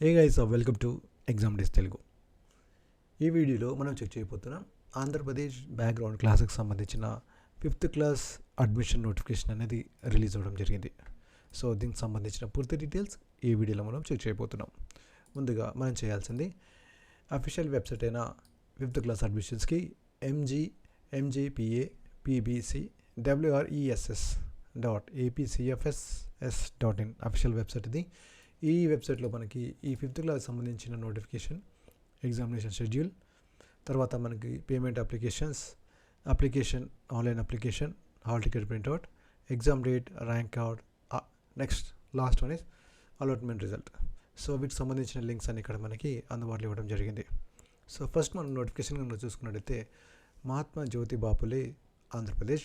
Hey guys, welcome to exam days Telugu. ఈ వీడియోలో మనం చెక్ చేయబోతున్నాం ఆంధ్రప్రదేశ్ బ్యాక్గ్రౌండ్ క్లాస్కి సంబంధించిన 5th క్లాస్ అడ్మిషన్ నోటిఫికేషన్ అనేది రిలీజ్ అవ్వడం జరిగింది. సో దీనికి సంబంధించిన పూర్తి డీటెయిల్స్ ఈ వీడియోలో మనం చెక్ చేయబోతున్నాం. ముందుగా మనం చేయాల్సింది అఫీషియల్ వెబ్సైట్ అయిన 5th class అడ్మిషన్స్కి mgmgpapcwress.apcfss.in official website ఇది. ఈ వెబ్సైట్లో మనకి ఈ 5th క్లాస్ సంబంధించిన నోటిఫికేషన్, ఎగ్జామినేషన్ షెడ్యూల్, తర్వాత మనకి payment application online application, hall ticket printout, exam date, rank card, next last one is allotment result. So వీటికి సంబంధించిన లింక్స్ అన్ని ఇక్కడ మనకి అందుబాటులో ఇవ్వడం జరిగింది. సో ఫస్ట్ మనం నోటిఫికేషన్ కనుక చూసుకున్నట్టయితే మహాత్మా జ్యోతి బాపులే ఆంధ్రప్రదేశ్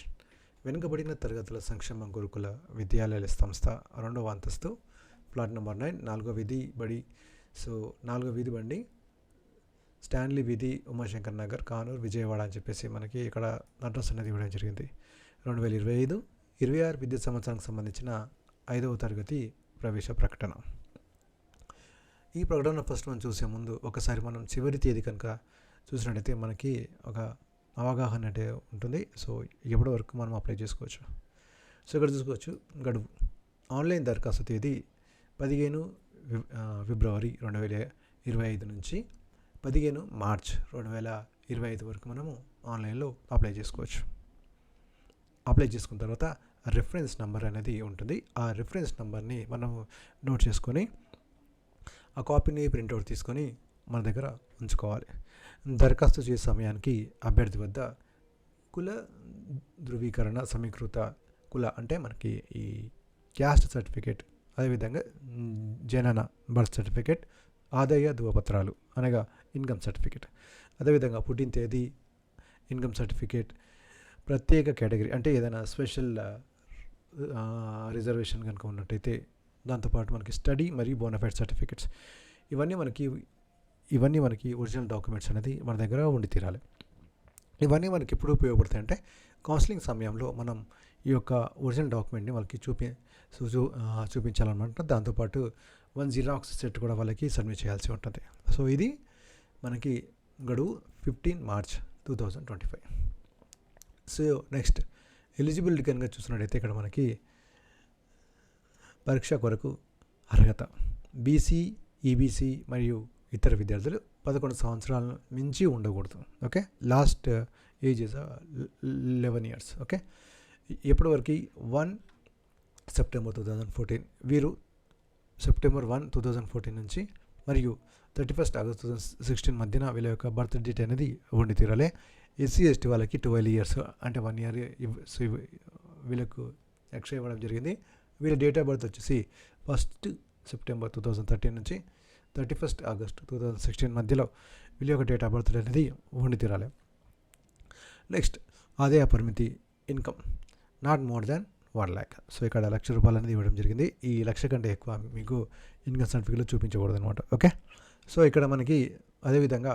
వెనుకబడిన తరగతుల సంక్షేమ గురుకుల విద్యాలయాల సంస్థ 2వ అంతస్తు, ప్లాట్ నెంబర్ 9, 4వ వీధి బడి. సో 4వ వీధి బండి, స్టాన్లీ వీధి, ఉమాశంకర్ నగర్, కానూరు, విజయవాడ అని చెప్పేసి మనకి ఇక్కడ అడ్రస్ అనేది ఇవ్వడం జరిగింది. 2025-26 విద్యా సంవత్సరానికి సంబంధించిన 5వ తరగతి ప్రవేశ ప్రకటన. ఈ ప్రకటన ఫస్ట్ మనం చూసే ముందు ఒకసారి మనం చివరి తేదీ కనుక చూసినట్టయితే మనకి ఒక అవగాహన అంటే ఉంటుంది. సో ఎప్పటి వరకు మనం అప్లై చేసుకోవచ్చు. సో ఇక్కడ చూసుకోవచ్చు గడువు. ఆన్లైన్ దరఖాస్తు తేదీ 15 ఫిబ్రవరి 2025 నుంచి 15 మార్చ్ 2025 వరకు మనము ఆన్లైన్లో అప్లై చేసుకోవచ్చు. అప్లై చేసుకున్న తర్వాత రిఫరెన్స్ నెంబర్ అనేది ఉంటుంది. ఆ రిఫరెన్స్ నెంబర్ని మనం నోట్ చేసుకొని ఆ కాపీని ప్రింట్అవుట్ తీసుకొని మన దగ్గర ఉంచుకోవాలి. దరఖాస్తు చేసే సమయానికి అభ్యర్థి వద్ద కుల ధృవీకరణ, సమీకృత కుల అంటే మనకి ఈ క్యాస్ట్ సర్టిఫికేట్, అదేవిధంగా జనన బర్త్ సర్టిఫికేట్, ఆదాయ ధృవపత్రాలు అనగా ఇన్కమ్ సర్టిఫికేట్, అదేవిధంగా పుట్టిన తేదీ, ఇన్కమ్ సర్టిఫికేట్, ప్రత్యేక కేటగిరీ అంటే ఏదైనా స్పెషల్ రిజర్వేషన్ కనుక ఉన్నట్టయితే దాంతోపాటు మనకి స్టడీ మరియు బోనఫైడ్ సర్టిఫికేట్స్, ఇవన్నీ మనకి ఒరిజినల్ డాక్యుమెంట్స్ అనేది మన దగ్గర ఉండి తీరాలి. ఇవన్నీ మనకి ఎప్పుడు ఉపయోగపడతాయి అంటే కౌన్సిలింగ్ సమయంలో మనం ఈ యొక్క ఒరిజినల్ డాక్యుమెంట్ని వాళ్ళకి చూపించాలన్నమాట. దాంతోపాటు 1 జిరాక్స్ సెట్ కూడా వాళ్ళకి సబ్మిట్ చేయాల్సి ఉంటుంది. సో ఇది మనకి గడువు 15 మార్చ్ 2025. సో నెక్స్ట్ ఎలిజిబిలిటీ కనుక చూసినట్టయితే ఇక్కడ మనకి పరీక్ష కొరకు అర్హత బీసీ, ఈబీసీ మరియు ఇతర విద్యార్థులు 11 సంవత్సరాల మించి ఉండకూడదు. Okay, last age is 11 years. Okay, ఎప్పటి వరకు 1 సెప్టెంబర్ 2014, వీరు సెప్టెంబర్ 1, 2014 నుంచి మరియు 31 ఆగస్ట్ 2016 మధ్యన వీళ్ళ యొక్క బర్త్ డేట్ అనేది ఉండి తీరాలి. ఎస్సీ ఎస్టీ వాళ్ళకి 12 years అంటే 1 year వీళ్ళకు ఎక్స్ట్రా ఇవ్వడం జరిగింది. వీళ్ళ డేట్ ఆఫ్ బర్త్ వచ్చేసి 1 సెప్టెంబర్ 2013 నుంచి 31 ఆగస్ట్ 2016 మధ్యలో వీళ్ళ యొక్క డేట్ ఆఫ్ బర్త్ అనేది ఉండి తీరాలి. నెక్స్ట్ ఆదాయ పరిమితి income not more than 1 lakh. So ఇక్కడ ₹1,00,000 అనేది ఇవ్వడం జరిగింది. ఈ 1,00,000 కంటే ఎక్కువ మీకు ఇన్కమ్ సర్టిఫికేట్లో చూపించకూడదు అనమాట. ఓకే, సో ఇక్కడ మనకి అదేవిధంగా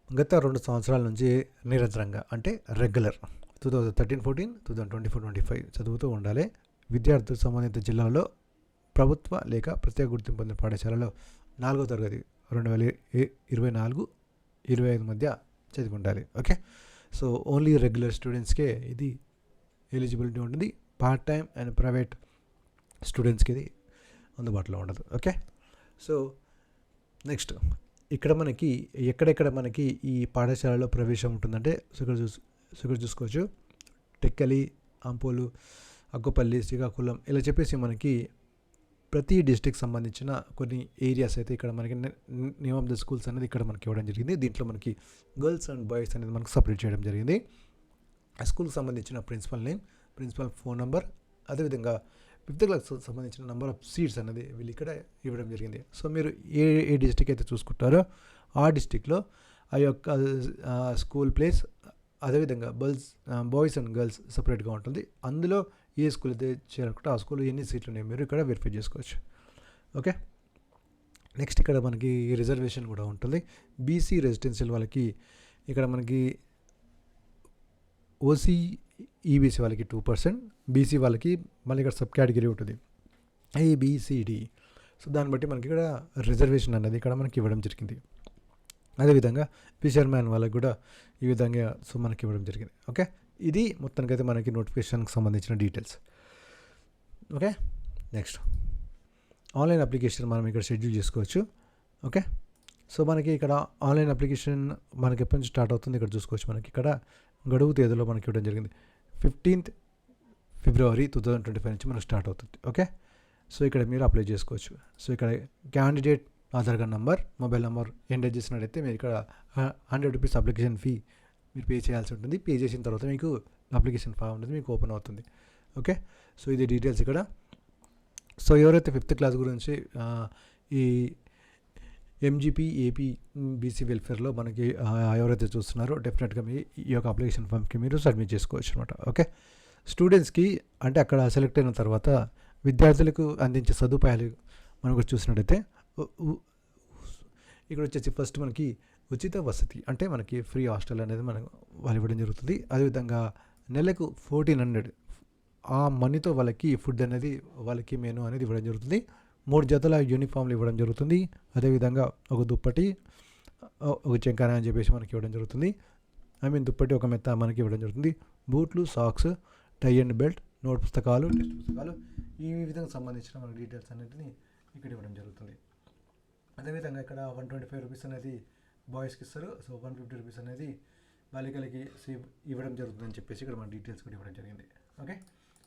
గత 2 సంవత్సరాల నుంచి నిరంతరంగా అంటే రెగ్యులర్ 2013-14, 2024-25 చదువుతూ ఉండాలి. విద్యార్థులు సంబంధిత జిల్లాలో ప్రభుత్వ లేక ప్రత్యేక గుర్తింపు పొందిన పాఠశాలలో 4వ తరగతి 2024-25 మధ్య చదివి ఉండాలి. ఓకే, సో ఓన్లీ రెగ్యులర్ స్టూడెంట్స్కే ఇది ఎలిజిబిలిటీ ఉంటుంది. పార్ట్ టైం అండ్ ప్రైవేట్ స్టూడెంట్స్కి ఇది అందుబాటులో ఉండదు. ఓకే, సో నెక్స్ట్ ఇక్కడ మనకి ఎక్కడెక్కడ మనకి ఈ పాఠశాలలో ప్రవేశం ఉంటుందంటే ఇక్కడ చూసుకోవచ్చు. టెక్కలి, అంపోలు, అక్కుపల్లి, శ్రీకాకుళం ఇలా చెప్పేసి మనకి ప్రతి డిస్ట్రిక్ట్ సంబంధించిన కొన్ని ఏరియాస్ అయితే ఇక్కడ మనకి నేమ్ ఆఫ్ ద స్కూల్స్ అనేది ఇక్కడ మనకి ఇవ్వడం జరిగింది. దీంట్లో మనకి గర్ల్స్ అండ్ బాయ్స్ అనేది మనకు సపరేట్ చేయడం జరిగింది. ఆ స్కూల్కి సంబంధించిన principal name, principal phone number, అదేవిధంగా 5th క్లాస్ సంబంధించిన నెంబర్ ఆఫ్ సీట్స్ అనేది వీళ్ళు ఇక్కడ ఇవ్వడం జరిగింది. సో మీరు ఏ డిస్ట్రిక్ట్ అయితే చూసుకుంటారో ఆ డిస్ట్రిక్ట్లో ఆ యొక్క స్కూల్ ప్లేస్, అదేవిధంగా బాయ్స్ అండ్ గర్ల్స్ సపరేట్గా ఉంటుంది. అందులో ఏ స్కూల్ అయితే చేరాలంటే ఆ స్కూల్లో ఎన్ని సీట్లు ఉన్నాయో మీరు ఇక్కడ వెరిఫై చేసుకోవచ్చు. ఓకే, నెక్స్ట్ ఇక్కడ మనకి రిజర్వేషన్ కూడా ఉంటుంది. బీసీ రెసిడెన్షియల్ వాళ్ళకి ఇక్కడ మనకి ఓసీ, ఈబీసీ వాళ్ళకి 2%, బీసీ వాళ్ళకి మళ్ళీ ఇక్కడ సబ్ కేటగిరీ ఉంటుంది ABCD. సో దాన్ని బట్టి మనకి ఇక్కడ రిజర్వేషన్ అనేది ఇక్కడ మనకి ఇవ్వడం జరిగింది. అదేవిధంగా ఫిషర్మ్యాన్ వాళ్ళకి కూడా ఈ విధంగా సో మనకి ఇవ్వడం జరిగింది. ఓకే, ఇది మొత్తానికైతే మనకి నోటిఫికేషన్కి సంబంధించిన details. Okay, next online application మనం ఇక్కడ షెడ్యూల్ చేసుకోవచ్చు. ఓకే, సో మనకి ఇక్కడ ఆన్లైన్ అప్లికేషన్ మనకి ఎప్పటి నుంచి స్టార్ట్ అవుతుంది ఇక్కడ చూసుకోవచ్చు. మనకి ఇక్కడ గడువు తేదీలో మనకి ఇవ్వడం జరిగింది 15th February 2025 నుంచి మనకు స్టార్ట్ అవుతుంది. ఓకే, సో ఇక్కడ మీరు అప్లై చేసుకోవచ్చు. సో ఇక్కడ candidate Aadhaar card number, mobile number enter చేసినట్టయితే మీరు ఇక్కడ 100 రూపీస్ అప్లికేషన్ ఫీ మీరు పే చేయాల్సి ఉంటుంది. పే చేసిన తర్వాత మీకు అప్లికేషన్ ఫామ్ అనేది మీకు ఓపెన్ అవుతుంది. ఓకే, సో ఇది డీటెయిల్స్ ఇక్కడ. సో ఎవరైతే 5th క్లాస్ గురించి ఈ ఎంజీపీ ఏపీ బీసీ వెల్ఫేర్లో మనకి ఎవరైతే చూస్తున్నారో డెఫినెట్గా ఈ యొక్క అప్లికేషన్ ఫామ్కి మీరు సబ్మిట్ చేసుకోవచ్చు అనమాట. ఓకే, స్టూడెంట్స్కి అంటే అక్కడ సెలెక్ట్ అయిన తర్వాత విద్యార్థులకు అందించే సదుపాయాలు మనకు చూసినట్టయితే ఇక్కడ వచ్చేసి ఫస్ట్ మనకి ఉచిత వసతి అంటే మనకి ఫ్రీ హాస్టల్ అనేది మనకు వాళ్ళు ఇవ్వడం జరుగుతుంది. అదేవిధంగా నెలకు 1400 ఆ మనీతో వాళ్ళకి ఫుడ్ అనేది వాళ్ళకి మెనూ అనేది ఇవ్వడం జరుగుతుంది. 3 జతల యూనిఫామ్లు ఇవ్వడం జరుగుతుంది. అదేవిధంగా ఒక దుప్పటి, ఒక చెంకాన అని చెప్పేసి మనకి ఇవ్వడం జరుగుతుంది. దుప్పటి ఒక మెత్త మనకి ఇవ్వడం జరుగుతుంది. బూట్లు, socks, tie and belt, note పుస్తకాలు, టెక్స్ట్ పుస్తకాలు, ఈ విధంగా సంబంధించిన మన డీటెయిల్స్ అన్నింటినీ ఇక్కడ ఇవ్వడం జరుగుతుంది. అదేవిధంగా ఇక్కడ 125 రూపీస్ అనేది బాయ్స్కి ఇస్తారు. సో 150 రూపీస్ అనేది బాలికలకి ఇవ్వడం జరుగుతుందని చెప్పేసి ఇక్కడ మన డీటెయిల్స్ కూడా ఇవ్వడం జరిగింది. ఓకే,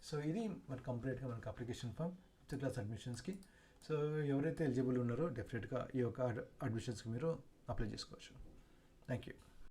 సో ఇది మన కంప్లీట్గా మనకు అప్లికేషన్ ఫామ్ 5th క్లాస్ అడ్మిషన్స్కి. సో ఎవరైతే ఎలిజిబుల్ ఉన్నారో డెఫినెట్గా ఈ యొక్క అడ్మిషన్స్కి మీరు అప్లై చేసుకోవచ్చు. Thank you.